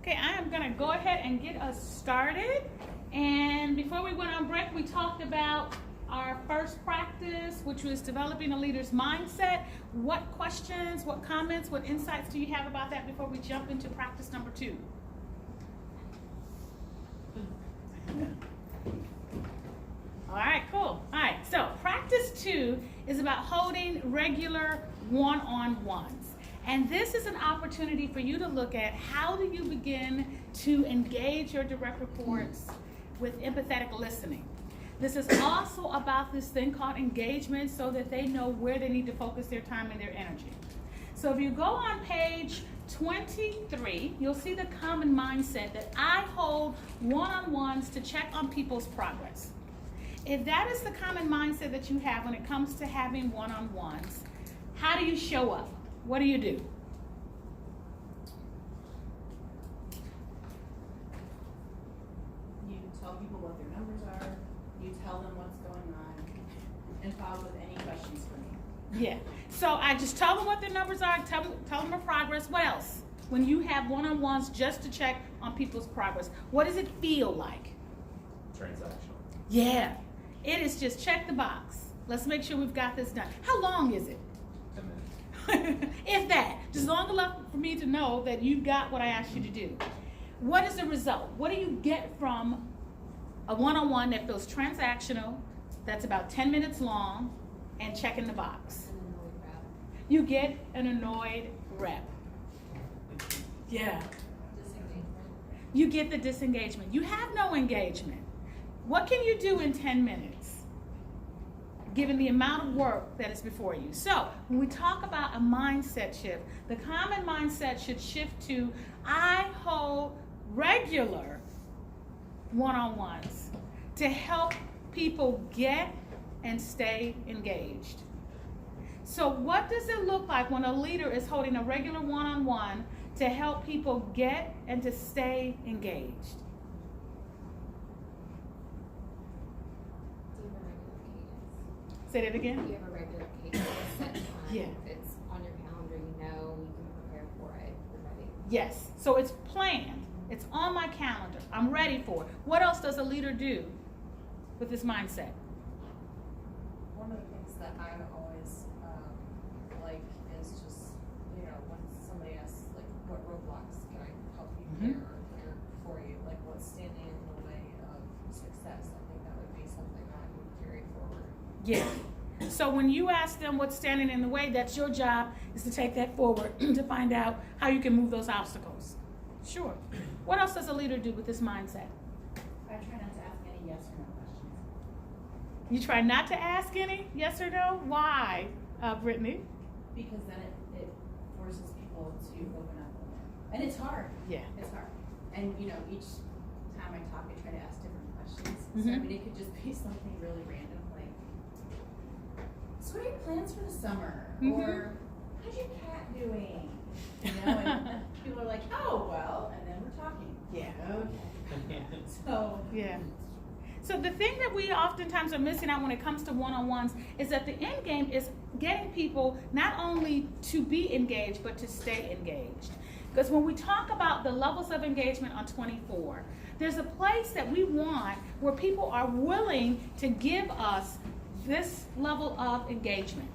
Okay, I am going to go ahead and get us started. And before we went on break, we talked about our first practice, which was developing a leader's mindset. What questions, what comments, what insights do you have about that before we jump into practice number 2? All right, cool. All right, so practice 2 is about holding regular one-on-ones. And this is an opportunity for you to look at how do you begin to engage your direct reports with empathetic listening. This is also about this thing called engagement so that they know where they need to focus their time and their energy. So if you go on page 23, you'll see the common mindset that I hold one-on-ones to check on people's progress. If that is the common mindset that you have when it comes to having one-on-ones, how do you show up? What do? You tell people what their numbers are, you tell them what's going on, and follow with any questions for me. Yeah, so I just tell them what their numbers are, tell them their progress. What else? When you have one-on-ones just to check on people's progress, what does it feel like? Transactional. Yeah, it is just check the box. Let's make sure we've got this done. How long is it? 10 minutes. If that, just long enough for me to know that you've got what I asked you to do. What is the result? What do you get from a one-on-one that feels transactional, that's about 10 minutes long, and checking the box? An annoyed rep. You get an annoyed rep. Yeah. Disengagement. You get the disengagement. You have no engagement. What can you do in 10 minutes? Given the amount of work that is before you. So when we talk about a mindset shift, the common mindset should shift to I hold regular one-on-ones to help people get and stay engaged. So what does it look like when a leader is holding a regular one-on-one to help people get and to stay engaged? Say that again? You have a regular cadence set time. Yeah. It's on your calendar, you know, you can prepare for it, you're ready. Yes, so it's planned. It's on my calendar. I'm ready for it. What else does a leader do with this mindset? One of the things that I always like is just, when somebody asks, like, what roadblocks can I help you clear or clear for you? Like, what's standing in the way of success? I think that would be something that I would carry forward. Yeah. So when you ask them what's standing in the way, that's your job, is to take that forward to find out how you can move those obstacles. Sure. What else does a leader do with this mindset? I try not to ask any yes or no questions. You try not to ask any yes or no? Why, Brittany? Because then it forces people to open up more. And it's hard. Yeah. It's hard. And each time I talk, I try to ask different questions. So Mhm. it could just be something really random, like, so what are your plans for the summer? Mhm. Or how's your cat doing? And people are like, oh, well, and then we're talking. Yeah. Okay. So Yeah. So the thing that we oftentimes are missing out when it comes to one-on-ones is that the end game is getting people not only to be engaged, but to stay engaged. Because when we talk about the levels of engagement on 24, there's a place that we want where people are willing to give us this level of engagement.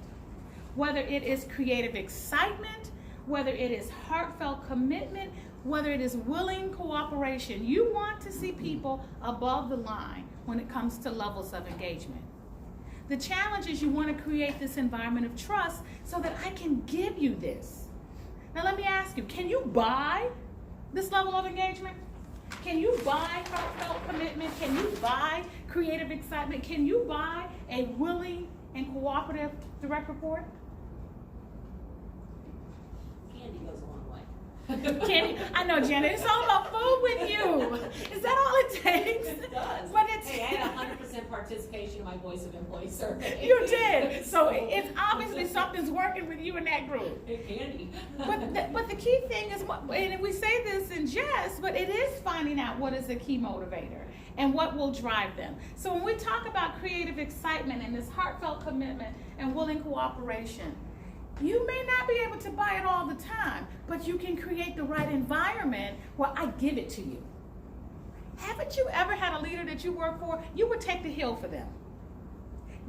Whether it is creative excitement, whether it is heartfelt commitment, whether it is willing cooperation, you want to see people above the line when it comes to levels of engagement. The challenge is you want to create this environment of trust so that I can give you this. Now let me ask you, can you buy this level of engagement? Can you buy heartfelt commitment? Can you buy creative excitement? Can you buy a willing and cooperative direct report? candy goes a long way. Candy, I know, Janet, it's all about food with you. Is that all it takes? It does. But it's Hey, I had 100% participation in my Voice of Employee survey. You did. So it's obviously something's working with you in that group. Candy. But the key thing is, and we say this in jest, but it is finding out what is the key motivator and what will drive them. So when we talk about creative excitement and this heartfelt commitment and willing cooperation, you may not be able to buy it all the time, but you can create the right environment Well, I give it to you. Haven't you ever had a leader that you work for? You would take the hill for them.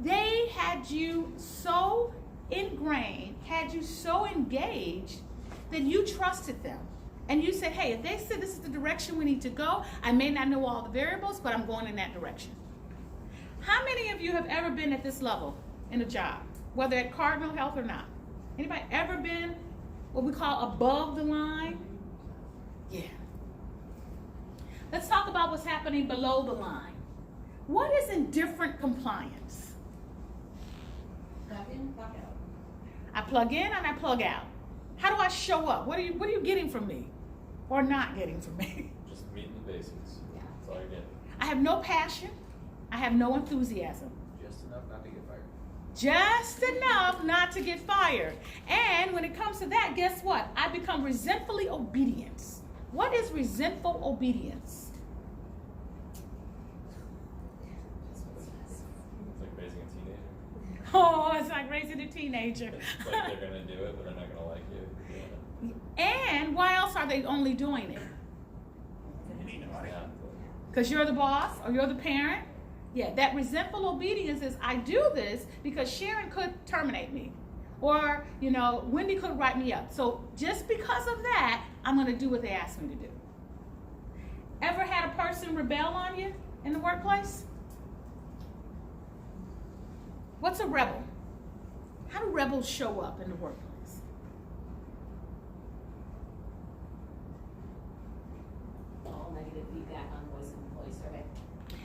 They had you so ingrained, had you so engaged that you trusted them. And you said, hey, if they said this is the direction we need to go, I may not know all the variables, but I'm going in that direction. How many of you have ever been at this level in a job, whether at Cardinal Health or not? Anybody ever been what we call above the line? Yeah. Let's talk about what's happening below the line. What is indifferent compliance? Plug in, plug out. I plug in and I plug out. How do I show up? What are you getting from me or not getting from me? Just meeting the basics. Yeah. That's all you're getting. I have no passion. I have no enthusiasm. Just enough not to get fired. Just enough not to get fired. And when it comes to that, guess what? I become resentfully obedient. What is resentful obedience? It's like raising a teenager. Oh, it's like raising a teenager. It's like they're gonna do it, but they're not gonna like you for doing it. And why else are they only doing it? Yeah. Because you're the boss or you're the parent? Yeah, that resentful obedience is I do this because Sharon could terminate me. Or, Wendy could write me up. So just because of that, I'm going to do what they ask me to do. Ever had a person rebel on you in the workplace? What's a rebel? How do rebels show up in the workplace? All negative feedback on voice and employee survey.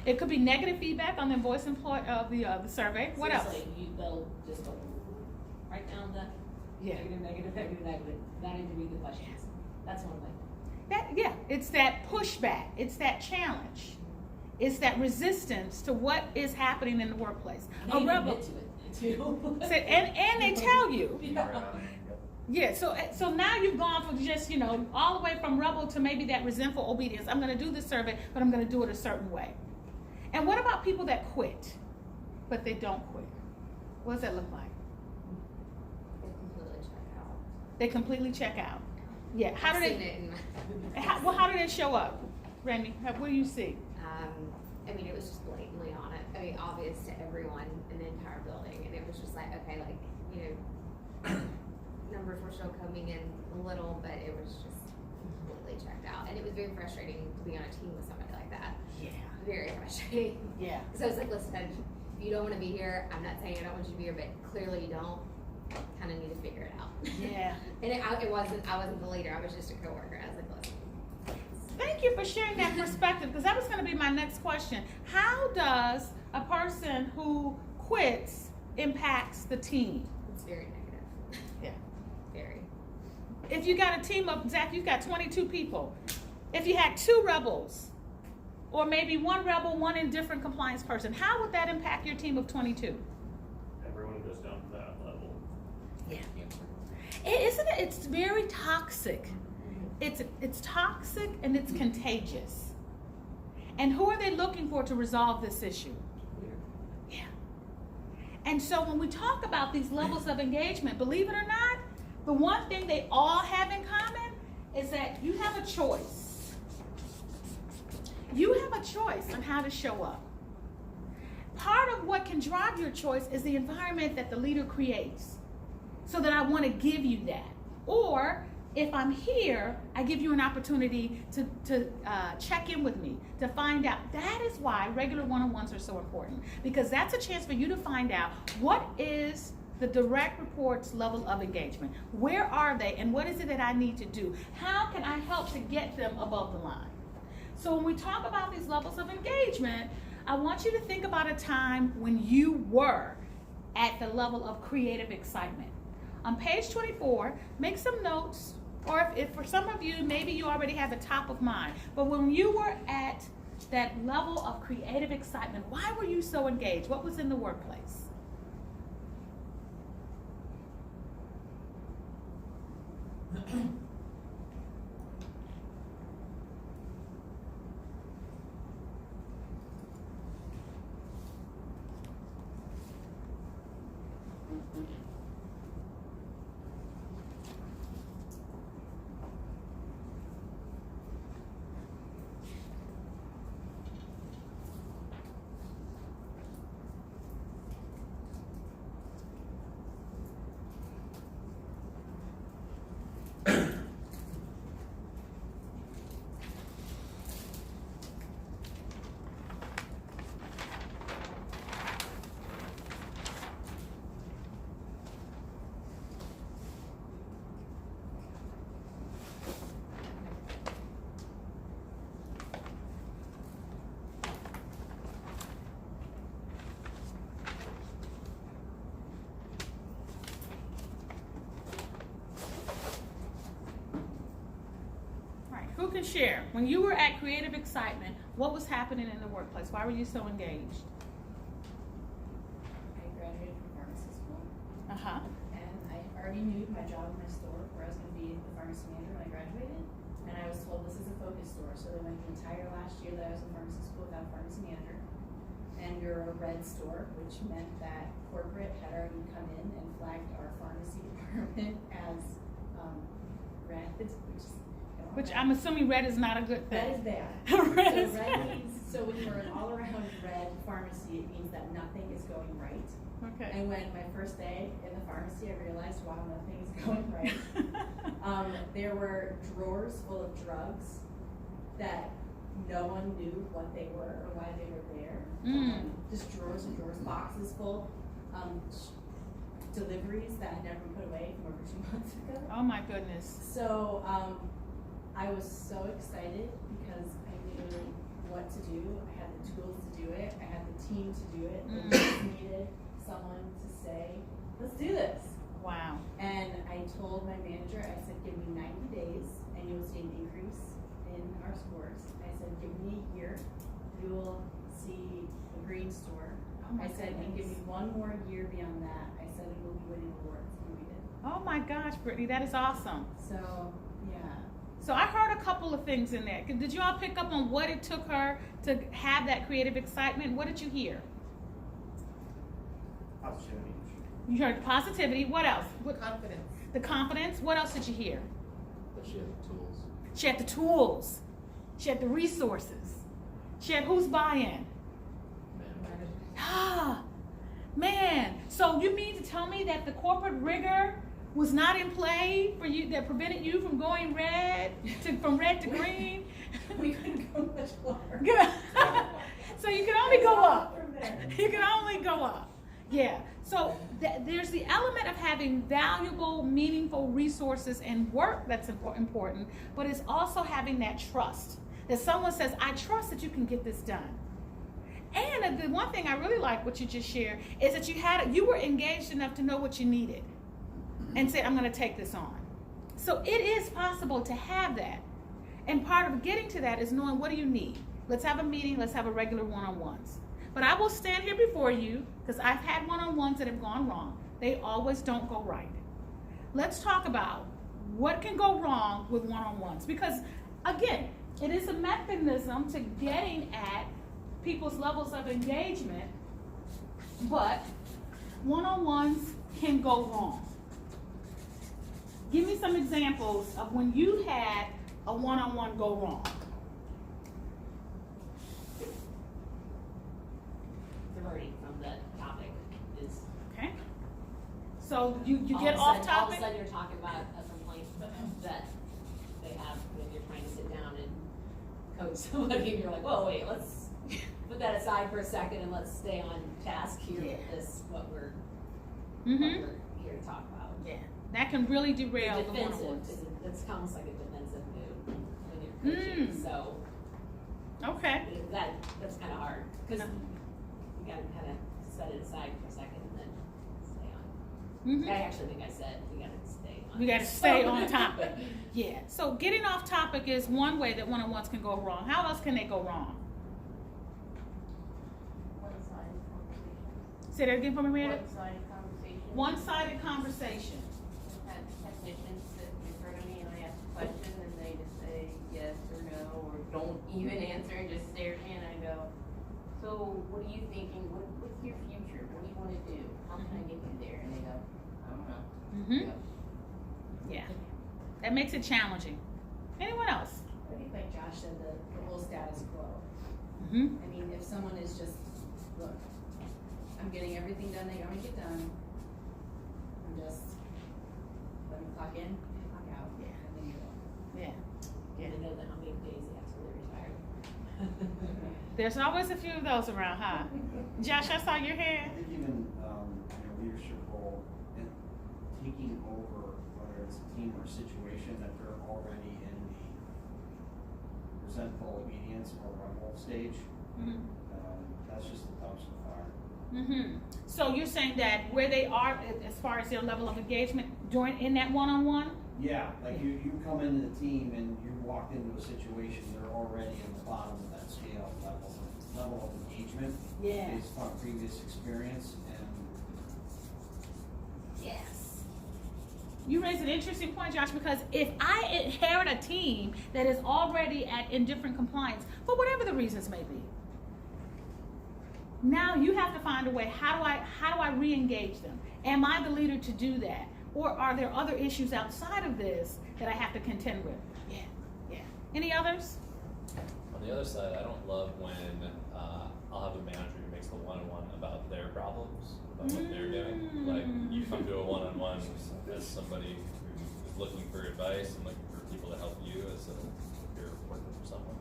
It could be negative feedback on the voice of the survey. What else? Seriously, they'll just go right down the Yeah. negative, not even read the questions. That's one way. It's that pushback. It's that challenge. It's that resistance to what is happening in the workplace. They even admit to it too. And they tell you. Yeah. Yeah, so now you've gone from just, all the way from rebel to maybe that resentful obedience. I'm going to do this survey, but I'm going to do it a certain way. And what about people that quit, but they don't quit? What does that look like? They completely check out. They completely check out. Yeah, how do I've seen they, it in how do they show up? Randy, what do you see? I mean, it was just blatantly on it. I mean, obvious to everyone in the entire building, and it was just like, okay, numbers were still coming in a little, but it was just completely checked out, and it was very frustrating to be on a team with somebody like that. Yeah. Very frustrating. Yeah. So I was like, listen, if you don't want to be here, I'm not saying I don't want you to be here, but clearly you don't. Kind of need to figure it out. Yeah. And I wasn't the leader. I was just a coworker. I was like, listen. Thank you for sharing that perspective, because that was going to be my next question. How does a person who quits impacts the team? It's very negative. Yeah. Very. If you got a team of, Zach, you've got 22 people. If you had 2 rebels, or maybe 1 rebel, 1 indifferent compliance person, how would that impact your team of 22? Everyone goes down to that level. Yeah. Isn't it? It's very toxic. It's toxic and it's contagious. And who are they looking for to resolve this issue? Yeah. And so when we talk about these levels of engagement, believe it or not, the one thing they all have in common is that you have a choice. You have a choice on how to show up. Part of what can drive your choice is the environment that the leader creates, so that I want to give you that. Or if I'm here, I give you an opportunity to check in with me, to find out. That is why regular one-on-ones are so important, because that's a chance for you to find out what is the direct reports level of engagement. Where are they, and what is it that I need to do? How can I help to get them above the line? So when we talk about these levels of engagement, I want you to think about a time when you were at the level of creative excitement. On page 24, make some notes, or if for some of you, maybe you already have it top of mind, but when you were at that level of creative excitement, why were you so engaged? What was in the workplace? Who can share? When you were at Creative Excitement, what was happening in the workplace? Why were you so engaged? I graduated from pharmacy school, Uh-huh. and I already knew my job in my store, where I was gonna be the pharmacy manager when I graduated. And I was told this is a focus store, so they went the entire last year that I was in pharmacy school without a pharmacy manager. And you're a red store, which meant that corporate had already come in and flagged our pharmacy department as, red, Which I'm assuming red is not a good thing. Red is bad. Red So is red bad. means, so when you're an all-around red pharmacy, it means that nothing is going right. Okay. And when my first day in the pharmacy, I realized, wow, nothing is going right. There were drawers full of drugs that no one knew what they were or why they were there. Just drawers and drawers, boxes full, deliveries that had never been put away from over 2 months ago. Oh my goodness. So I was so excited because I knew what to do. I had the tools to do it. I had the team to do it. I just needed someone to say, let's do this. Wow. And I told my manager, I said, give me 90 days and you'll see an increase in our scores. I said, give me a year, you will see a green store. Oh my I said, and give me goodness. one more year beyond that. I said, it will be winning awards. And we did. Oh my gosh, Brittany, that is awesome. So, yeah. So I heard a couple of things in there. Did you all pick up on what it took her to have that creative excitement? What did you hear? Positivity. You heard positivity. What else? What, Confidence. the confidence. What else did you hear? But she had the tools. She had the tools. She had the resources. She had who's buy-in? Ah, man. So you mean to tell me that the corporate rigor was not in play for you, that prevented you from going from red to green? We couldn't go much lower. Good. So you can only go up. From there. You can only go up. Yeah. So there's the element of having valuable, meaningful resources and work that's important, but it's also having that trust. That someone says, I trust that you can get this done. And the one thing I really like what you just shared is that you were engaged enough to know what you needed and said, I'm going to take this on. So it is possible to have that. And part of getting to that is knowing, what do you need? Let's have a meeting. Let's have a regular one-on-ones. But I will stand here before you because I've had one-on-ones that have gone wrong. They always don't go right. Let's talk about what can go wrong with one-on-ones. Because, again, it is a mechanism to getting at people's levels of engagement, but one-on-ones can go wrong. Give me some examples of when you had a one-on-one go wrong. Diverting from the topic is. Okay? So you all get of a off sudden- All of topic? a sudden you're talking about a complaint that they have when you're trying to sit down and coach somebody and you're like, whoa, wait, let's put that aside for a second and let's stay on task here Yeah. with this, what we're Mm-hmm. here to talk about. Yeah. That can really derail the Defensive, one-on-ones. it's almost like a defensive move when you're coaching, so Okay. that's kind of hard, because you gotta kind of set it aside for a second and then stay on. Mm-hmm. I actually think I said we gotta stay on. We got to stay on topic. Yeah. So getting off topic is one way that one-on-ones can go wrong. How else can they go wrong? One-sided conversation. Say that again for me, Miranda. One-sided conversation. One-sided conversation. I've had technicians sit in front of me and I ask a question and they just say yes or no, or don't even answer and just stare at me and I go, so what are you thinking? What's your future? What do you want to do? How can I get you there? And they go, I don't know. Mm-hmm. Yeah. That makes it challenging. Anyone else? I think like Josh said, the whole status quo. Mm-hmm. I mean, if someone is just, look, I'm getting everything done that you want me to get done. I'm just, let me clock in, clock out, Yeah. and then you're done. Yeah. And they know that how many days they have till they're retired. There's always a few of those around, huh? Josh, I saw your I hand. think even in a leadership role and taking over, whether it's a team or a situation that they're already in the resentful obedience or rebel stage, Mm-hmm. that's just the dumpster fire. Mm-hmm. So you're saying that where they are as far as their level of engagement in that one-on-one, Yeah, like you come into the team and you walk into a situation, they're already in the bottom of that scale level of engagement. Yeah. Based on previous experience and. Yes. You raise an interesting point, Josh, because if I inherit a team that is already at indifferent compliance, for whatever the reasons may be, now you have to find a way, how do I re-engage them? Am I the leader to do that? Or are there other issues outside of this that I have to contend with? Yeah. Any others? On the other side, I don't love when I'll have a manager who makes the one-on-one about their problems, about what they're doing. Like, you come to a one-on-one as somebody who is looking for advice and looking for people to help you as if you're working for someone.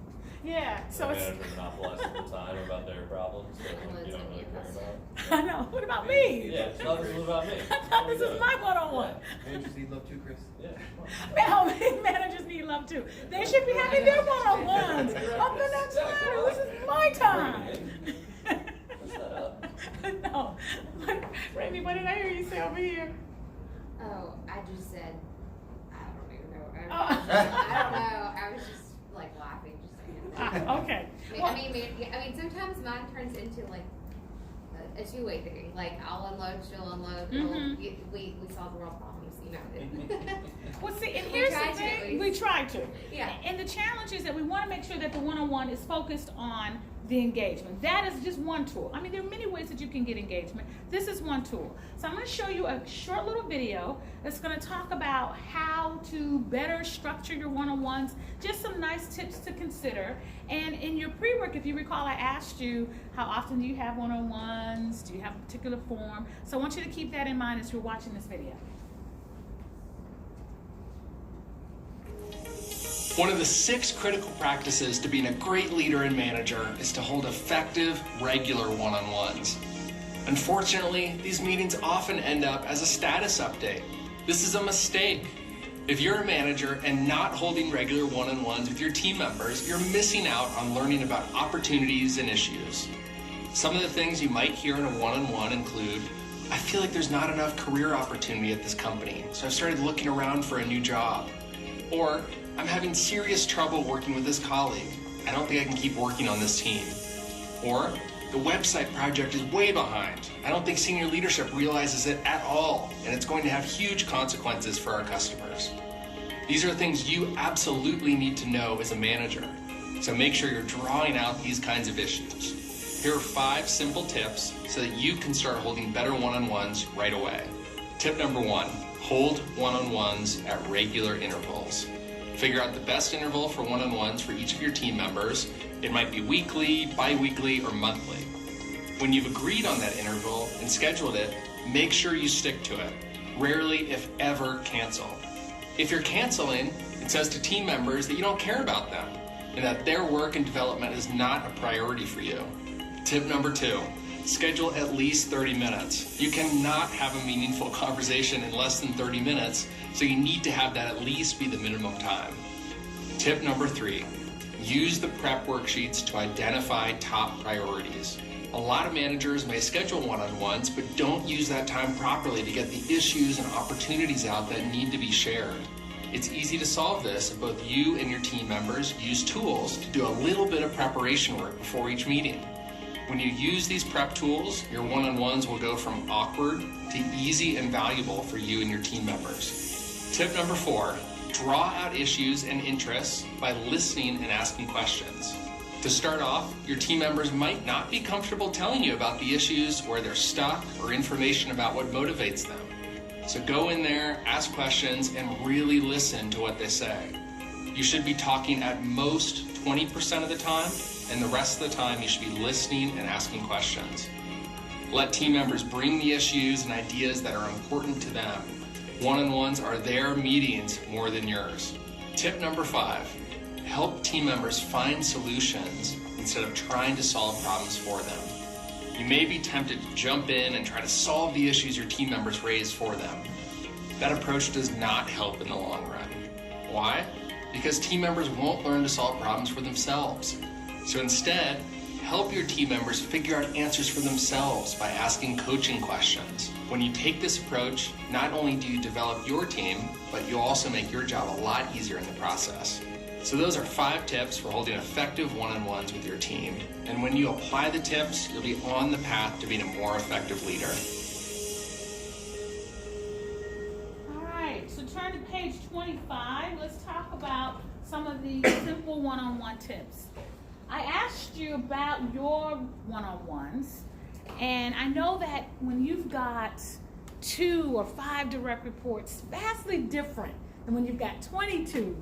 Yeah, so The it's... manager monopolizes the time about their problems that like, you don't really care about. I know, what about me? Yeah, it's not about me. I thought this is my one-on-one. Managers need love too, Chris. Yeah. Managers need love too. They should be having their one-on-ones up in that time. This is my time. What's that up? No. Randy, what did I hear you say over here? Oh, I just said, I don't even know. Oh. I don't know. I was just like laughing, just saying. Okay. I mean, sometimes mine turns into like a two-way thing. Like I'll unload, she'll unload. We solve the world problems, you know. Well, see, and We here's try the to, at thing. least. We try to. Yeah. And the challenge is that we want to make sure that the one-on-one is focused on the engagement. That is just one tool. I mean, there are many ways that you can get engagement. This is one tool. So I'm going to show you a short little video that's going to talk about how to better structure your one-on-ones, just some nice tips to consider. And in your pre-work, if you recall, I asked you, how often do you have one-on-ones? Do you have a particular form? So I want you to keep that in mind as you're watching this video. One of the 6 critical practices to being a great leader and manager is to hold effective, regular one-on-ones. Unfortunately, these meetings often end up as a status update. This is a mistake. If you're a manager and not holding regular one-on-ones with your team members, you're missing out on learning about opportunities and issues. Some of the things you might hear in a one-on-one include, I feel like there's not enough career opportunity at this company, so I've started looking around for a new job. Or, I'm having serious trouble working with this colleague. I don't think I can keep working on this team. Or, the website project is way behind. I don't think senior leadership realizes it at all, and it's going to have huge consequences for our customers. These are things you absolutely need to know as a manager, so make sure you're drawing out these kinds of issues. Here are 5 simple tips so that you can start holding better one-on-ones right away. Tip number 1, hold one-on-ones at regular intervals. Figure out the best interval for one-on-ones for each of your team members. It might be weekly, bi-weekly, or monthly. When you've agreed on that interval and scheduled it, make sure you stick to it. Rarely, if ever, cancel. If you're canceling, it says to team members that you don't care about them and that their work and development is not a priority for you. Tip number 2, schedule at least 30 minutes. You cannot have a meaningful conversation in less than 30 minutes, so you need to have that at least be the minimum time. Tip number 3, use the prep worksheets to identify top priorities. A lot of managers may schedule one-on-ones, but don't use that time properly to get the issues and opportunities out that need to be shared. It's easy to solve this if both you and your team members use tools to do a little bit of preparation work before each meeting. When you use these prep tools, your one-on-ones will go from awkward to easy and valuable for you and your team members. Tip number 4, draw out issues and interests by listening and asking questions. To start off, your team members might not be comfortable telling you about the issues where they're stuck or information about what motivates them. So go in there, ask questions, and really listen to what they say. You should be talking at most 20% of the time, and the rest of the time you should be listening and asking questions. Let team members bring the issues and ideas that are important to them. One-on-ones are their meetings more than yours. Tip number 5, help team members find solutions instead of trying to solve problems for them. You may be tempted to jump in and try to solve the issues your team members raise for them. That approach does not help in the long run. Why? Because team members won't learn to solve problems for themselves. So instead, help your team members figure out answers for themselves by asking coaching questions. When you take this approach, not only do you develop your team, but you'll also make your job a lot easier in the process. So those are 5 tips for holding effective one-on-ones with your team. And when you apply the tips, you'll be on the path to being a more effective leader. All right, so turn to page 25. Let's talk about some of the simple one-on-one tips. I asked you about your one-on-ones, and I know that when you've got 2 or 5 direct reports, vastly different than when you've got 22,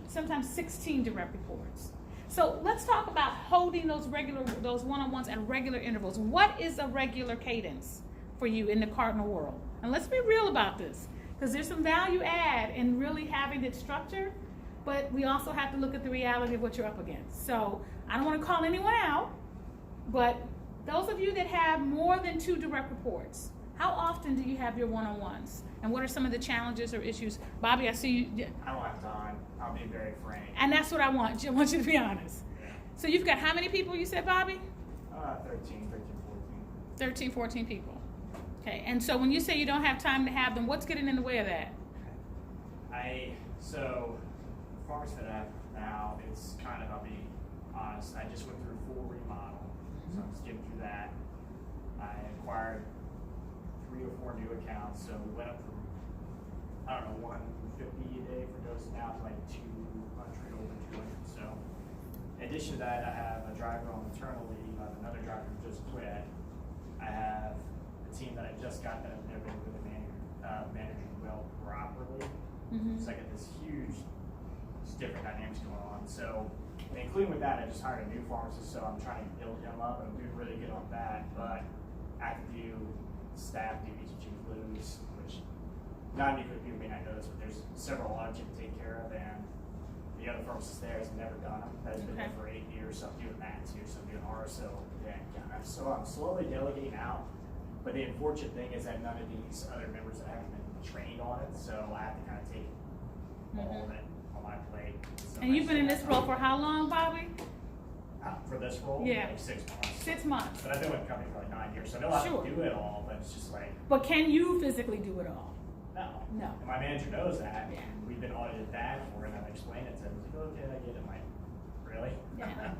sometimes 16 direct reports. So let's talk about holding those one-on-ones at regular intervals. What is a regular cadence for you in the Cardinal world? And let's be real about this, because there's some value add in really having it structured, but we also have to look at the reality of what you're up against. So I don't want to call anyone out, but those of you that have more than 2 direct reports, how often do you have your one-on-ones? And what are some of the challenges or issues? Bobby, I see you. I don't have time. I'll be very frank. And that's what I want. I want you to be honest. Yeah. So you've got how many people you said, Bobby? 13, 14. 13, 14 people. Okay, and so when you say you don't have time to have them, what's getting in the way of that? So the pharmacy that I have now, it's kind of, I'll be honest, I just went through a full remodel, so I'm just getting through that. I acquired 3 or 4 new accounts, so we went up from, I don't know, 150 a day for doses now to like 200, over 200. So in addition to that, I have a driver on maternal leave, I have another driver who just quit. I have a team that I just got that I've never been really managing well properly. Mm-hmm. So I got this huge, just different dynamics going on. So, and including with that, I just hired a new pharmacist, so I'm trying to build him up. I'm doing really good on that, but I have to do staff duties, which includes, which not many people may not know this, but there's several audits you have to take care of, and the other pharmacist there has never done them. That's been there for 8 years, so I'm doing that too. So I'm doing RSO. So I'm slowly delegating out. But the unfortunate thing is that none of these other members that haven't been trained on it, so I have to kind of take all of it on my plate. So And you've been in this role for how long, Bobby? For this role? Yeah. Like 6 months. 6 months. But I've been with the company for like 9 years, so I know how Sure. to do it all, but it's just like, But can you physically do it all? no. No. And my manager knows that. Yeah. We've been audited that for, and I've explained it to him. He's like, okay, I get it. I'm like, really? Yeah.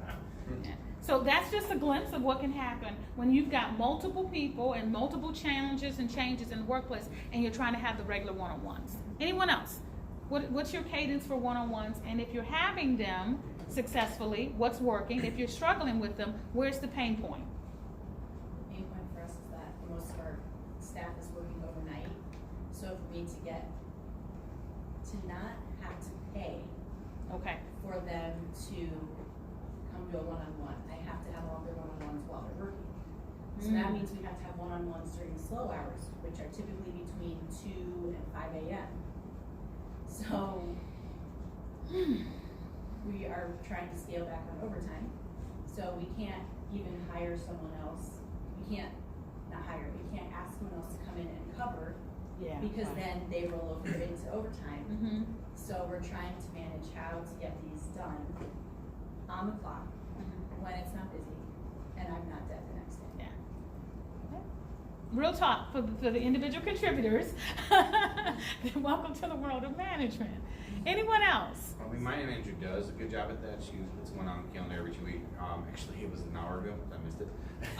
Yeah. So that's just a glimpse of what can happen when you've got multiple people and multiple challenges and changes in the workplace, and you're trying to have the regular one-on-ones. Anyone else? What's your cadence for one-on-ones? And if you're having them successfully, what's working? If you're struggling with them, where's the pain point? The main point for us is that most of our staff is working overnight. So for me to not have to pay Okay. for them to come to a one-on-one, I have to have all their one-on-ones while they're working. So that means we have to have one-on-ones during slow hours, which are typically between 2 and 5 a.m. So we are trying to scale back on overtime. So we can't even hire someone else. We can't ask someone else to come in and cover, Yeah. because then they roll over into overtime. Mm-hmm. So we're trying to manage how to get these done on the clock when it's not busy and I'm not dead the next day. Yeah. Real talk for the individual contributors. Welcome to the world of management. Anyone else? I mean, my manager does a good job at that. She puts one on the calendar every 2 weeks. Actually, it was an hour ago. I missed it.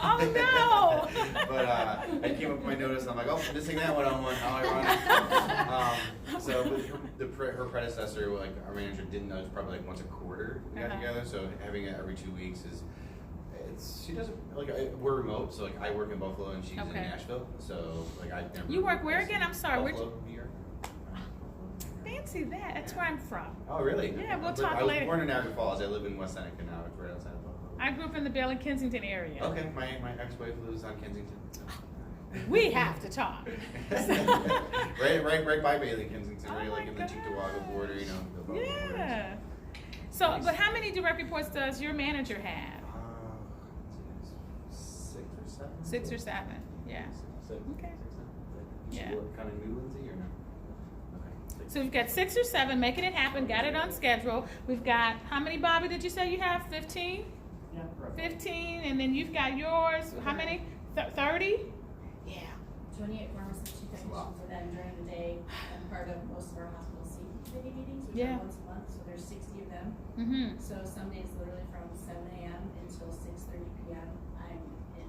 Oh no! But I came up with my notice. And I'm like, oh, missing that one-on-one. How ironic. So with her predecessor, like our manager didn't know. It's probably like once a quarter we got together. So having it every 2 weeks is. She doesn't like we're remote, so like I work in Buffalo and she's in Nashville. So like I never. You work where again? I'm sorry. Buffalo, New York. Fancy that. That's where I'm from. Oh really? Yeah, we'll talk later. later. I was born in Niagara Falls. I live in West Seneca now. It's right outside of Buffalo. I grew up in the Bell and Kensington area. Okay, my ex-wife lives on Kensington. We have to talk. right by Bailey, Kensington, right, Oh like my in the Cheektowaga border, you know. The Buffalo border. Yeah. So, but how many direct reports does your manager have? 6 or 7. 6 or 7. Yeah. Six, Okay. 6, 7. Yeah. Kind of new, Lindsay, or no? Okay. So we've got 6 or 7, making it happen, got it on schedule. We've got, how many, Bobby, did you say you have? 15? Yeah, correct. 15, and then you've got yours. How many? 30? Yeah. 28 pharmacists, 2 technicians, Wow. and then during the day, I'm part of most of our hospital safety committee meetings, which Yeah. are once a month, so there's 60 of them. Mm-hmm. So some days literally from 7 a.m. until 6:30 p.m. I'm in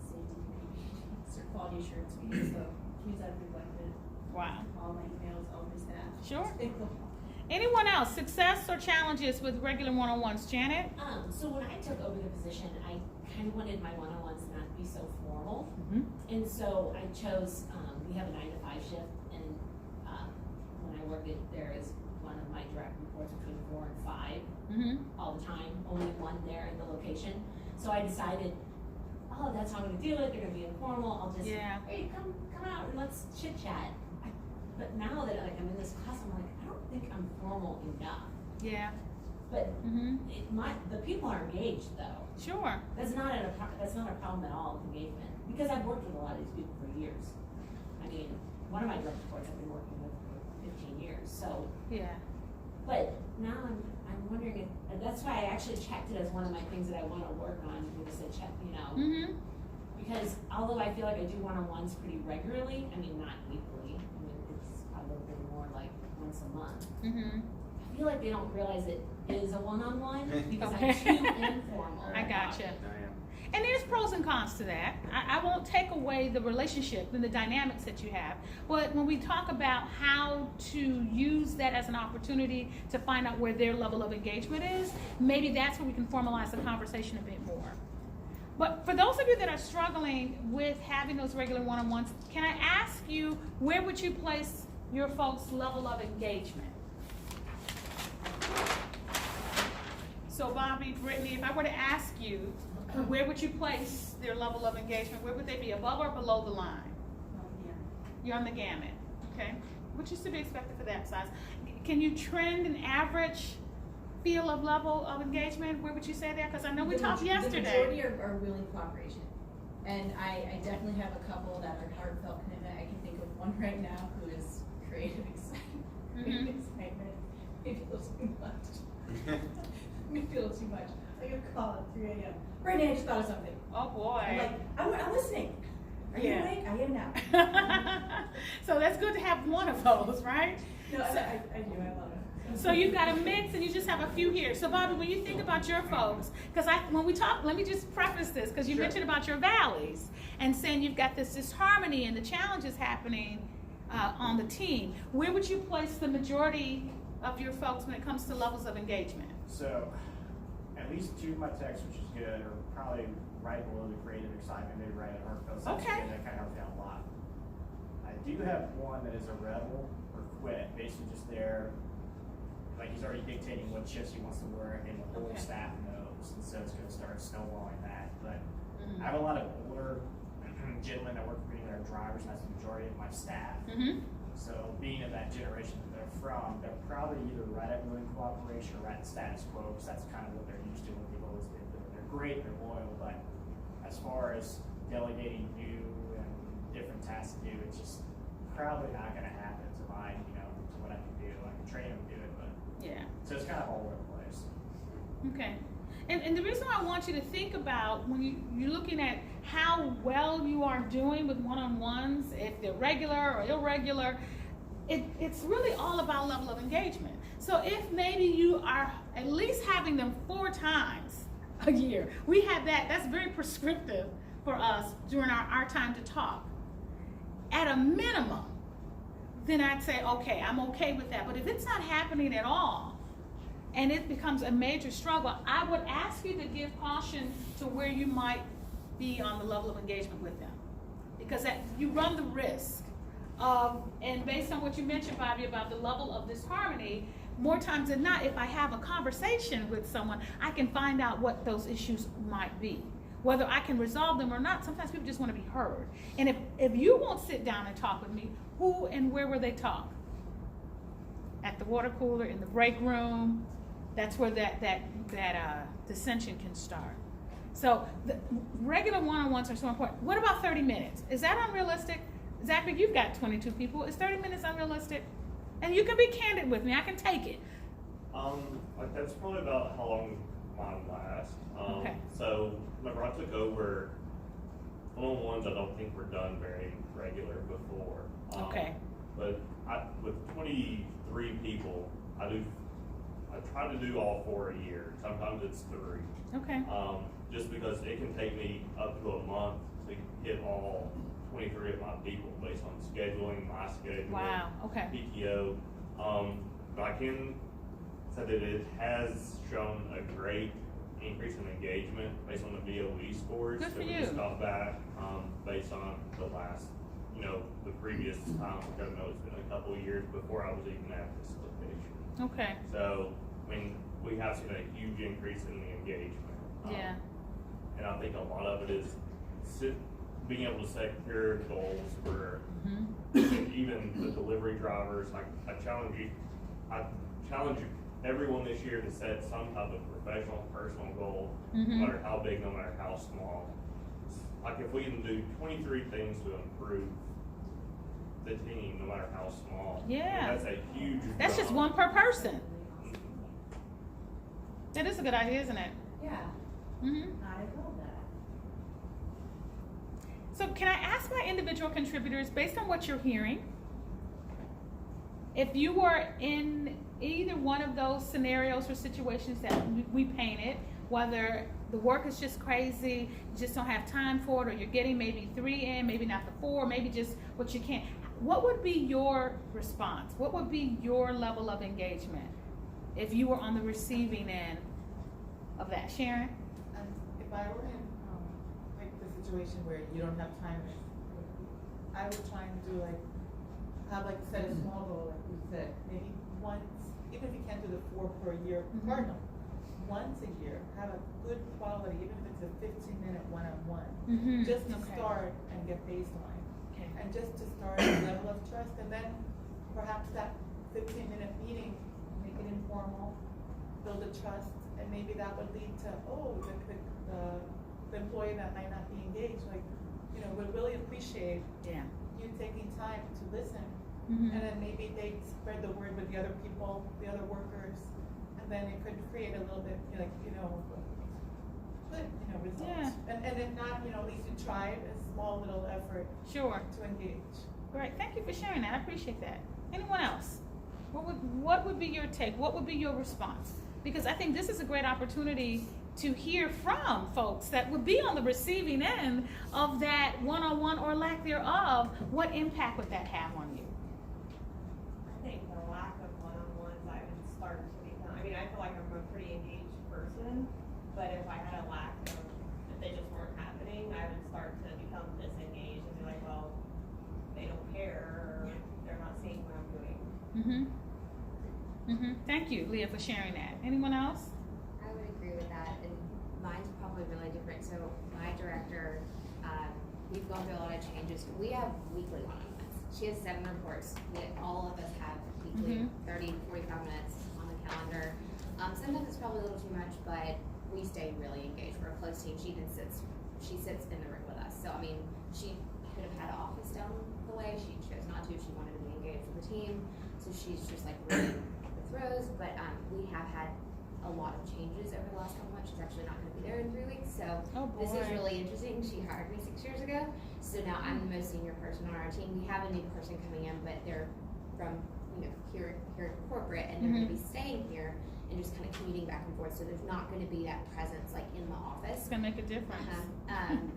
safety committee meetings or quality assurance meetings, so means I've neglected Wow. all my emails, all my staff. Sure. Anyone else? Success or challenges with regular one-on-ones? Janet? So when I took over the position, I kind of wanted my one-on-ones not to be so formal. Mm-hmm. And so I chose, we have a 9 to 5 shift, and when I worked there is one of my direct reports between 4 and 5 Mm-hmm. all the time, only one there in the location. So I decided, oh, that's how I'm gonna do it, they're gonna be informal, I'll just, Yeah. hey, come out and let's chit chat. But now that like I'm in this class, I'm like, I don't think I'm formal enough. Yeah. But Mm-hmm. the people are engaged though. Sure. That's not a problem at all with engagement, because I've worked with a lot of these people for years. I mean, one of my direct reports I've been working with for 15 years, so. Yeah. But now I'm wondering if, and that's why I actually checked it as one of my things that I wanna work on, when I said check, Mm-hmm. because although I feel like I do one-on-ones pretty regularly, I mean, not weekly, I mean, it's probably more like once a month. Mm-hmm. I feel like they don't realize it is a one-on-one, because Okay. I'm too informal. I gotcha. I am. And there's pros and cons to that. I won't take away the relationship and the dynamics that you have. But when we talk about how to use that as an opportunity to find out where their level of engagement is, maybe that's where we can formalize the conversation a bit more. But for those of you that are struggling with having those regular one-on-ones, can I ask you, where would you place your folks' level of engagement? So Bobby, Brittany, if I were to ask you, where would you place their level of engagement? Where would they be, above or below the line? You're on the gamut, okay? Which is to be expected for that size. Can you trend an average feel of level of engagement? Where would you say there? Because I know we talked The yesterday. majority are willing cooperation. And I definitely have a couple that are heartfelt commitment. I can think of one right now who is creative excitement. Creative excitement. Maybe a little too much. Maybe a little too much. I get a call at 3 a.m. Brittany, I just thought of something. Oh boy. I'm like, I'm listening. Are you Yeah. awake? I am now. So that's good to have one of those, right? No, I do. I love it. So you've got a mix and you just have a few here. So Bobby, when you think about your folks, because when we talk, let me just preface this, because you mentioned about your valleys and saying you've got this disharmony and the challenges happening on the team. Where would you place the majority of your folks when it comes to levels of engagement? So, at least 2 of my texts, which is good, are probably right below the creative excitement, maybe right at heartfelt. So Okay. That kind of helps out a lot. I do have one that is a rebel or quit, basically just there, like he's already dictating what shifts he wants to work, and the whole Okay. staff knows, and so it's going to start snowballing that. But Mm-hmm. I have a lot of older gentlemen that work for me that are drivers, and that's the majority of my staff. Mm-hmm. So being of that generation that they're from, they're probably either right at willing cooperation or right at status quo, because that's kind of what they're used to, what they've always been doing. They're great, they're loyal, but as far as delegating new and different tasks to do, it's just probably not gonna happen to my, to what I can do. I can train them to do it, but, Yeah. so it's kind of all over the place. Okay. And the reason I want you to think about when you're looking at how well you are doing with one-on-ones, if they're regular or irregular, it's really all about level of engagement. So if maybe you are at least having them 4 times a year, we have that's very prescriptive for us during our time to talk. At a minimum, then I'd say, okay, I'm okay with that. But if it's not happening at all, and it becomes a major struggle, I would ask you to give caution to where you might be on the level of engagement with them. Because you run the risk of, and based on what you mentioned, Bobby, about the level of disharmony, more times than not, if I have a conversation with someone, I can find out what those issues might be. Whether I can resolve them or not, sometimes people just want to be heard. And if you won't sit down and talk with me, who and where will they talk? At the water cooler, in the break room. That's where that dissension can start. So the regular one-on-ones are so important. What about 30 minutes? Is that unrealistic? Zachary, you've got 22 people. Is 30 minutes unrealistic? And you can be candid with me. I can take it. That's probably about how long mine last. Okay. So whenever I took over, one-on-ones I don't think were done very regular before. Okay. But with 23 people, I try to do all 4 a year. Sometimes it's 3. Okay. Just because it can take me up to a month to hit all 23 of my people based on scheduling, my schedule, Wow. Okay. PTO. But I can say that it has shown a great increase in engagement based on the BOE scores Good for that we you. just got back, based on the last, the previous time, which I know it's been a couple of years before I was even at this location. Okay. So, we have seen a huge increase in the engagement. Yeah. And I think a lot of it is being able to set clear goals for even the delivery drivers. Like I challenge everyone this year to set some type of professional, personal goal, no matter how big, no matter how small. Like if we can do 23 things to improve the team, no matter how small. Yeah. That's a huge. That's just one per person. That is a good idea, isn't it? Yeah, Mm-hmm. I love that. So can I ask my individual contributors, based on what you're hearing, if you were in either one of those scenarios or situations that we painted, whether the work is just crazy, you just don't have time for it, or you're getting maybe 3 in, maybe not the 4, maybe just what you can, what would be your response? What would be your level of engagement if you were on the receiving end of that? Sharon? If I were in like the situation where you don't have time, I would try and do have set a small goal, like you said, maybe once, even if you can't do the 4 per year cardinal, once a year, have a good quality, even if it's a 15-minute one-on-one, just to start and get baseline, and just to start a level of trust, and then perhaps that 15-minute meeting, make it informal, build a trust, and maybe that would lead to, the employee that might not be engaged, would really appreciate you taking time to listen, and then maybe they spread the word with the other people, the other workers, and then it could create a little bit, good, results. Yeah. And if not, at least you tried a small little effort Sure. to engage. Great, thank you for sharing that. I appreciate that. Anyone else? What would be your take? What would be your response? Because I think this is a great opportunity to hear from folks that would be on the receiving end of that one-on-one or lack thereof. What impact would that have on you? I think the lack of one-on-ones, I would start to become, I feel like I'm a pretty engaged person, but if I had a lack of, if they just weren't happening, I would start to become disengaged and be like, well, they don't care, or they're not seeing what I'm doing. Thank you, Leah, for sharing that. Anyone else? I would agree with that, and mine's probably really different. So my director, we've gone through a lot of changes. We have weekly one-on-ones. She has 7 reports. All of us have weekly 30, 45 minutes on the calendar. Sometimes it's probably a little too much, but we stay really engaged. We're a close team. She sits in the room with us. So she could have had an office down the way. She chose not to. She wanted to be engaged with the team. So she's just running the throws. But we have had a lot of changes over the last couple months. She's actually not going to be there in 3 weeks. So this is really interesting. She hired me 6 years ago. So now I'm the most senior person on our team. We have a new person coming in, but they're from here at corporate, and they're going to be staying here and just kind of commuting back and forth. So there's not going to be that presence in the office. It's going to make a difference.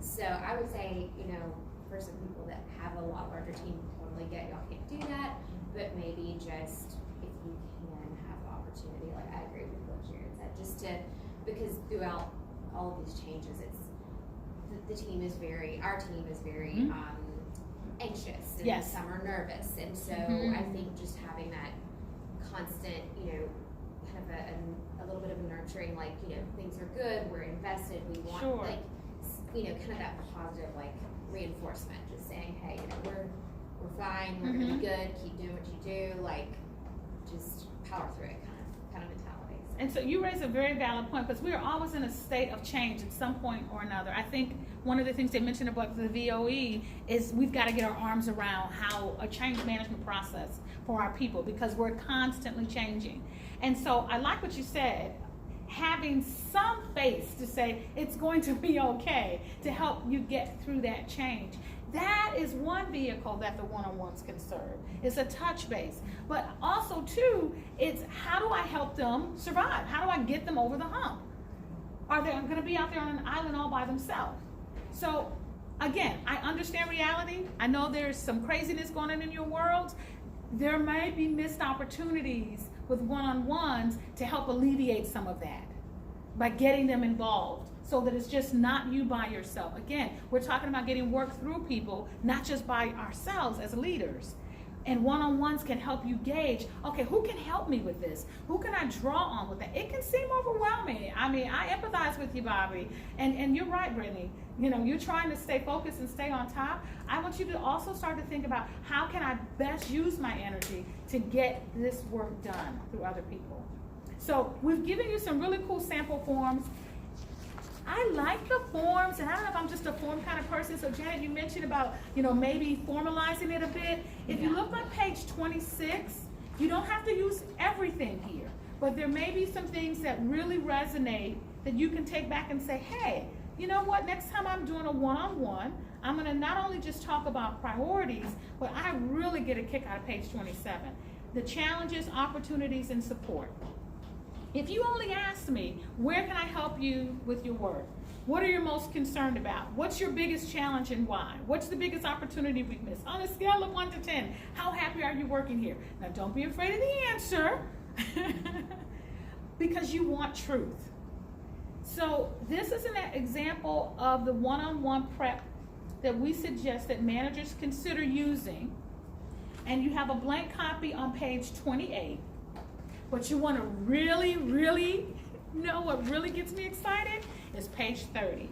So I would say, for some people that have a lot larger team, totally get y'all can't do that, but maybe just if you can have the opportunity, I agree with what Sharon said, because throughout all of these changes, our team is very anxious, and some are nervous, and so I think just having that constant, kind of a little bit of a nurturing, things are good, we're invested, we want, kind of that positive, reinforcement, just saying, hey, we're fine, we're gonna be good, keep doing what you do, just power through it, kind of mentality. And so you raise a very valid point, because we are always in a state of change at some point or another. I think one of the things they mentioned about the VOE is we've got to get our arms around how a change management process for our people, because we're constantly changing. And so I like what you said. having some face to say it's going to be okay, to help you get through that change. That is one vehicle that the one-on-ones can serve. It's a touch base. But also, too, it's how do I help them survive? How do I get them over the hump? Are they going to be out there on an island all by themselves? So, again, I understand reality. I know there's some craziness going on in your world. There may be missed opportunities with one-on-ones to help alleviate some of that by getting them involved, so that it's just not you by yourself. Again, we're talking about getting work through people, not just by ourselves as leaders. And one-on-ones can help you gauge, okay, who can help me with this? Who can I draw on with that? It can seem overwhelming. I mean, I empathize with you, Bobby. And you're right, Brittany. You know, you're trying to stay focused and stay on top. I want you to also start to think about, how can I best use my energy to get this work done through other people? So we've given you some really cool sample forms. I like the forms, and I don't know if I'm just a form kind of person. So Janet, you mentioned about, you know, maybe formalizing it a bit. If you look on page 26, you don't have to use everything here, but there may be some things that really resonate that you can take back and say, hey, you know what, next time I'm doing a one-on-one, I'm gonna not only just talk about priorities, but I really get a kick out of page 27. The challenges, opportunities, and support. If you only asked me, where can I help you with your work? What are you most concerned about? What's your biggest challenge and why? What's the biggest opportunity we've missed? On a scale of 1 to 10, how happy are you working here? Now, don't be afraid of the answer, because you want truth. So this is an example of the one-on-one prep that we suggest that managers consider using. And you have a blank copy on page 28. But you want to really, really know what really gets me excited is page 30.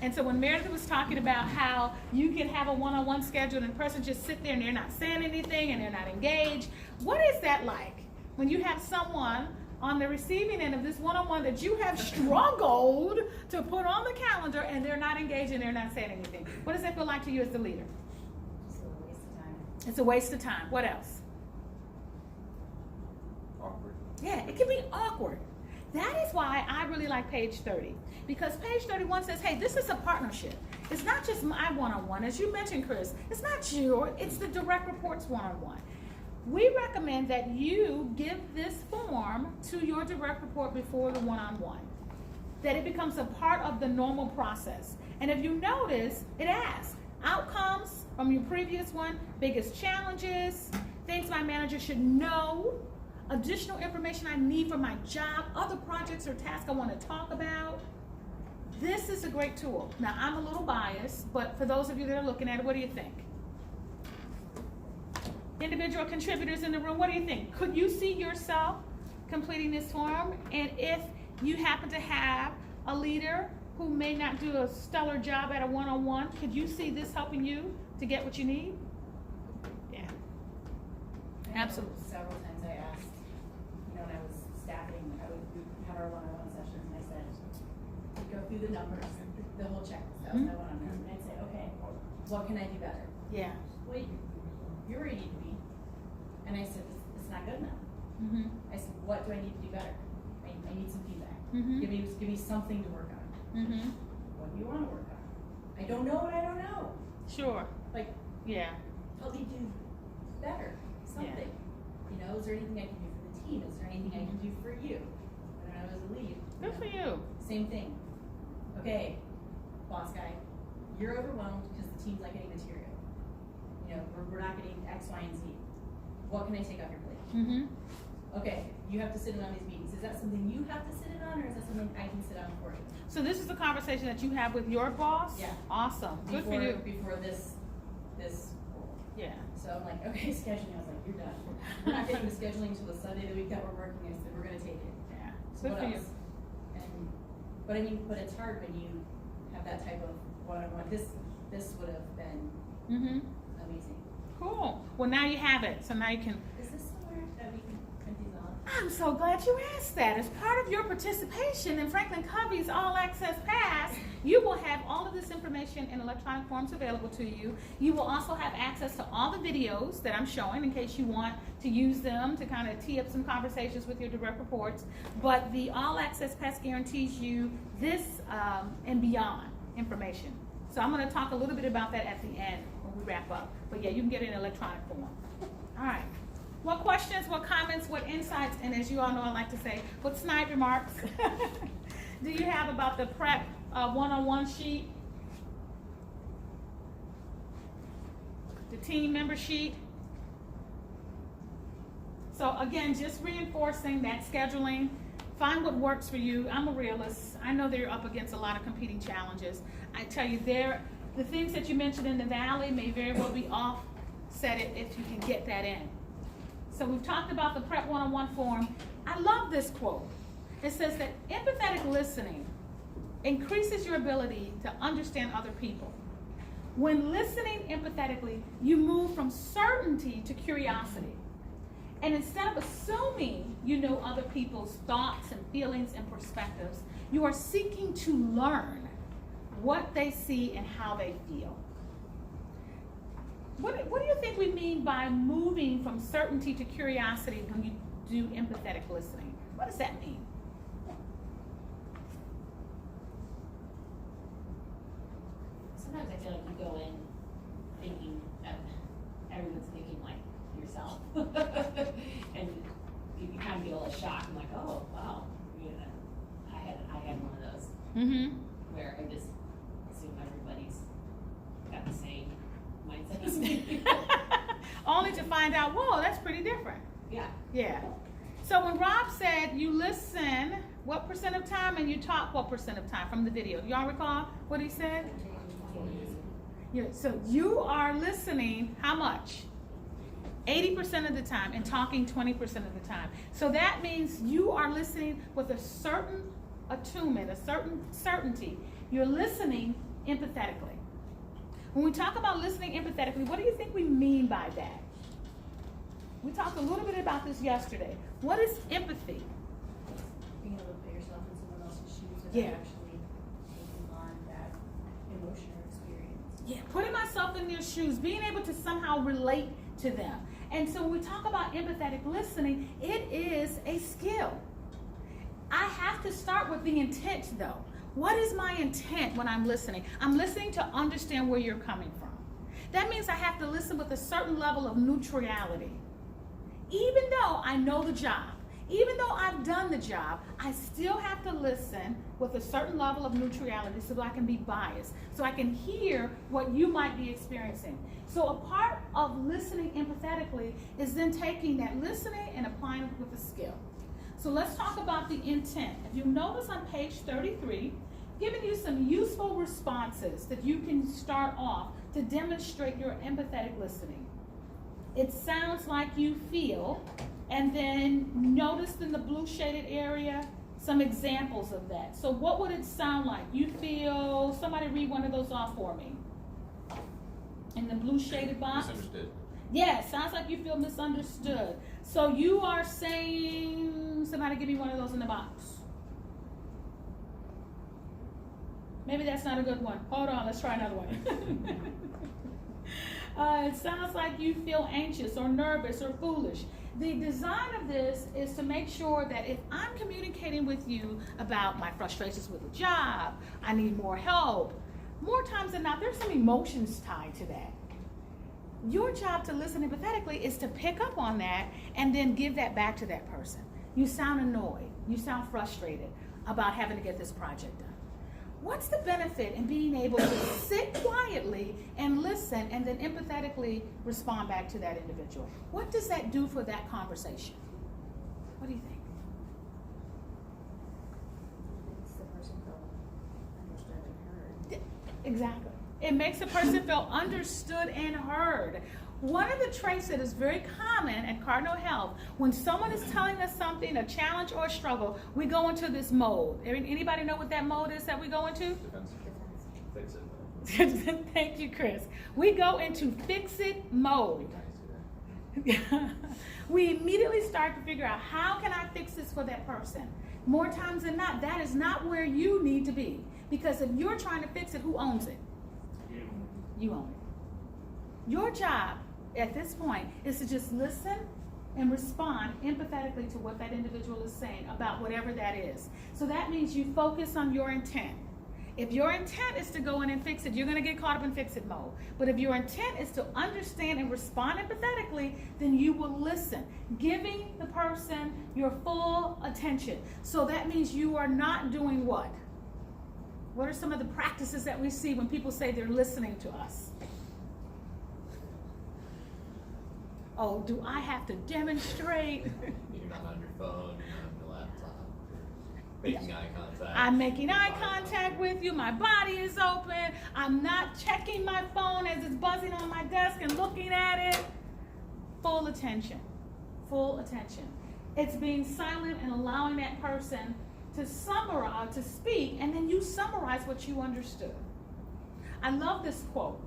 And so when Meredith was talking about how you can have a one-on-one schedule and the person just sit there and they're not saying anything and they're not engaged, what is that like when you have someone on the receiving end of this one-on-one that you have struggled to put on the calendar and they're not engaged and they're not saying anything? What does that feel like to you as the leader? It's a waste of time. It's a waste of time. What else? Awkward. Yeah, it can be awkward. That is why I really like page 30, because page 31 says, hey, this is a partnership. It's not just my one-on-one, as you mentioned, Chris. It's not your, it's the direct reports one-on-one. We recommend that you give this form to your direct report before the one-on-one, that it becomes a part of the normal process. And if you notice, it asks outcomes from your previous one, biggest challenges, things my manager should know, additional information I need for my job, other projects or tasks I want to talk about. This is a great tool. Now, I'm a little biased, but for those of you that are looking at it, what do you think? Individual contributors in the room, what do you think? Could you see yourself completing this form? And if you happen to have a leader who may not do a stellar job at a one-on-one, could you see this helping you to get what you need? Yeah. I know Absolutely. Several times I asked, you know, when I was staffing, I would have our one-on-one sessions, and I said, we'd go through the numbers, the whole checklist. That was my one-on-one, and I'd say, okay, what can I do better? Yeah. Wait, you're where you need to be. And I said, it's not good enough. Mm-hmm. I said, what do I need to do better? I need some feedback. Mm-hmm. Give me something to work on. Mm-hmm. What do you want to work on? I don't know what I don't know. Sure. Like, Yeah. help me do better, something. You know, is there anything I can do for the team? Is there anything I can do for you? When I was a lead. Good for you. Same thing. Okay, boss guy, you're overwhelmed because the team's not getting material. You know, we're not getting X, Y, and Z. What can I take off your plate? Mm-hmm. Okay, you have to sit in on these meetings. Is that something you have to sit in on, or is that something I can sit on for you? So this is a conversation that you have with your boss? Yeah. Awesome. Good for you. Before this role. Yeah. So I'm like, okay, scheduling. I was like, you're done. We're not getting the scheduling until the Sunday of the week that we're working. I said, we're gonna take it. Yeah. So Good what for you. else? But it's hard when you have that type of one-on-one. This would have been Mm-hmm. amazing. Cool. Well, now you have it. So now you can. Is this somewhere that we can print these off? I'm so glad you asked that. As part of your participation in FranklinCovey's All Access Pass, you will have all of this information in electronic forms available to you. You will also have access to all the videos that I'm showing in case you want to use them to kind of tee up some conversations with your direct reports. But the All Access Pass guarantees you this and beyond information. So I'm going to talk a little bit about that at the end when we wrap up. But yeah, you can get it in electronic form. All right. What questions, what comments, what insights, and as you all know I like to say, what snide remarks do you have about the prep one-on-one sheet? The team member sheet? So again, just reinforcing that scheduling. Find what works for you. I'm a realist. I know they're up against a lot of competing challenges. I tell you, the things that you mentioned in the Valley may very well be offset it if you can get that in. So we've talked about the Prep 101 form. I love this quote. It says that empathetic listening increases your ability to understand other people. When listening empathetically, you move from certainty to curiosity. And instead of assuming you know other people's thoughts and feelings and perspectives, you are seeking to learn what they see and how they feel. What do you think we mean by moving from certainty to curiosity when you do empathetic listening? What does that mean? Sometimes I feel like you go in thinking that everyone's thinking like yourself. And you kind of get a little shocked and like, oh, wow. Yeah, I had one of those where I just assume everybody's got the same mindset as me. Only to find out, whoa, that's pretty different. Yeah. Yeah. So when Rob said you listen what % of time and you talk what % of time from the video, do y'all recall what he said? Yeah, so you are listening how much? 80% of the time and talking 20% of the time. So that means you are listening with a certain attunement, a certain certainty. You're listening empathetically. When we talk about listening empathetically, what do you think we mean by that? We talked a little bit about this yesterday. What is empathy? Being able to put yourself in someone else's shoes and Yeah. actually taking on that emotion or experience. Yeah, putting myself in their shoes, being able to somehow relate to them. And so when we talk about empathetic listening, it is a skill. I have to start with the intent though. What is my intent when I'm listening? I'm listening to understand where you're coming from. That means I have to listen with a certain level of neutrality. Even though I know the job, even though I've done the job, I still have to listen with a certain level of neutrality so that I can be biased, so I can hear what you might be experiencing. So a part of listening empathetically is then taking that listening and applying it with a skill. So let's talk about the intent. If you notice on page 33, giving you some useful responses that you can start off to demonstrate your empathetic listening. It sounds like you feel, and then notice in the blue shaded area some examples of that. So what would it sound like? You feel, somebody read one of those off for me. In the blue shaded box? Misunderstood. Yes, sounds like you feel misunderstood. So you are saying, somebody give me one of those in the box. Maybe that's not a good one. Hold on, let's try another one. It sounds like you feel anxious or nervous or foolish. The design of this is to make sure that if I'm communicating with you about my frustrations with the job, I need more help, more times than not, there's some emotions tied to that. Your job to listen empathetically is to pick up on that and then give that back to that person. You sound annoyed. You sound frustrated about having to get this project done. What's the benefit in being able to sit quietly and listen and then empathetically respond back to that individual? What does that do for that conversation? What do you think? Makes the person feel understood and heard. Exactly. It makes a person feel understood and heard. One of the traits that is very common at Cardinal Health, when someone is telling us something, a challenge or a struggle, we go into this mode. Anybody know what that mode is that we go into? Fix it. Thank you, Chris. We go into fix it mode. We immediately start to figure out, how can I fix this for that person? More times than not, that is not where you need to be. Because if you're trying to fix it, who owns it? You own it. Your job at this point is to just listen and respond empathetically to what that individual is saying about whatever that is. So that means you focus on your intent. If your intent is to go in and fix it, you're going to get caught up in fix-it mode. But if your intent is to understand and respond empathetically, then you will listen, giving the person your full attention. So that means you are not doing what? What are some of the practices that we see when people say they're listening to us? Oh, do I have to demonstrate? You're not on your phone, you're not on your laptop, you're making eye contact. I'm making eye contact with you, my body is open, I'm not checking my phone as it's buzzing on my desk and looking at it. Full attention, full attention. It's being silent and allowing that person to summarize, to speak, and then you summarize what you understood. I love this quote.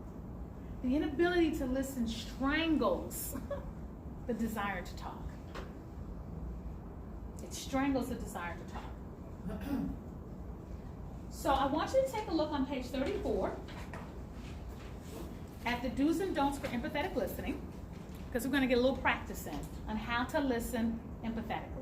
The inability to listen strangles the desire to talk. It strangles the desire to talk. So I want you to take a look on page 34 at the do's and don'ts for empathetic listening, because we're going to get a little practice in on how to listen empathetically.